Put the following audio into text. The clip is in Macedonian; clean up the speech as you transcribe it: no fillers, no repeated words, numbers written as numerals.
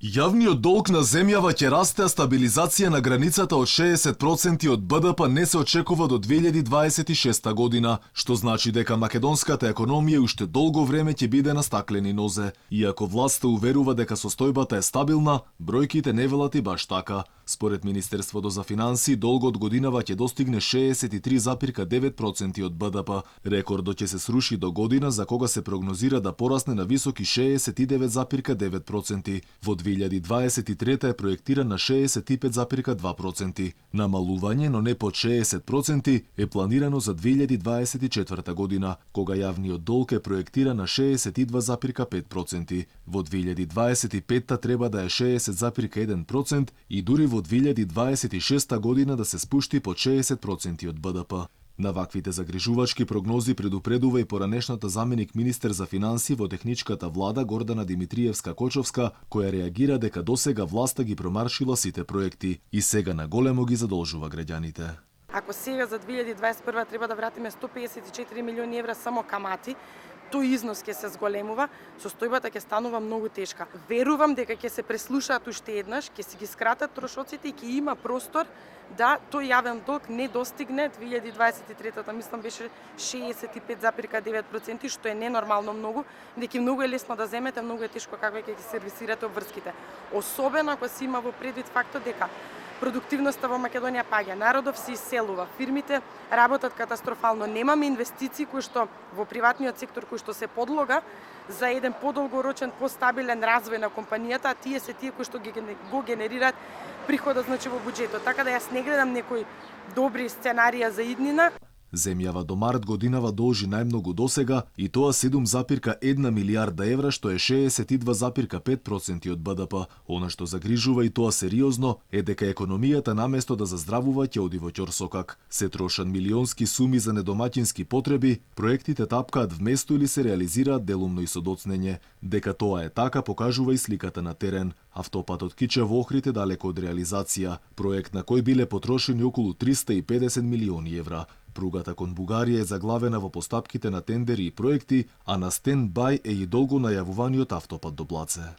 Јавниот долг на земјава ќе расте, а стабилизација на границата од 60% од БДП не се очекува до 2026 година, што значи дека македонската економија уште долго време ќе биде на стаклени нозе. Иако власта уверува дека состојбата е стабилна, бројките не велат и баш така. Според Министерството за финансии, долгот годинава ќе достигне 63,9% од БДП. Рекордот ќе се сруши до година, за кога се прогнозира да порасне на високи 69,9%. Во 2023 е проектиран на 65,2%. Намалување, но не под 60%, е планирано за 2024 година, кога јавниот долг е проектиран на 62,5%. Во 2025 треба да е 60,1% и дури во 2026 година да се спушти под 60% од БДП. На ваквите загрижувачки прогнози предупредува и поранешната заменик министер за финансии во техничката влада Гордана Димитриевска-Кочовска, која реагира дека досега власта ги промаршила сите проекти и сега на големо ги задолжува граѓаните. Ако сега за 2021 треба да вратиме 154 милиони евра само камати, тој износ ќе се зголемува, состојбата ќе станува многу тешка. Верувам дека ќе се преслушаат уште еднаш, ќе се ги скратат трошоците и ќе има простор да тој јавен долг не достигне 2023-та, мислам беше 65,9%, што е ненормално многу, дека многу е лесно да земете, многу е тешко како ќе ги сервисирате обврските. Особено ако се има во предвид фактот дека продуктивноста во Македонија паѓа, народов се иселува, фирмите работат катастрофално, немаме инвестиции кои што во приватниот сектор кои што се подлога за еден подолгорочен, постабилен развој на компанијата, а тие се тие кои што го генерираат приходот значи во буџетот. Така да јас не гледам некои добри сценарија за иднина. Земјава до март годинава должи најмногу досега и тоа 7,1 милијарда евра, што е 62,5% од БДП. Она што загрижува и тоа сериозно е дека економијата наместо да заздравува ќе оди во ќорсокак. Се трошат милионски суми за недомаќински потреби, проектите тапкаат вместо или се реализираат делумно и со доцнење. Дека тоа е така покажува и сликата на терен. Автопатот Киче во Охрид е далеко од реализација, проект на кој биле потрошени околу 350 милиони евра. Пругата кон Бугарија е заглавена во постапките на тендери и проекти, а на стенд-бај е и долго најавуваниот автопат до Блаце.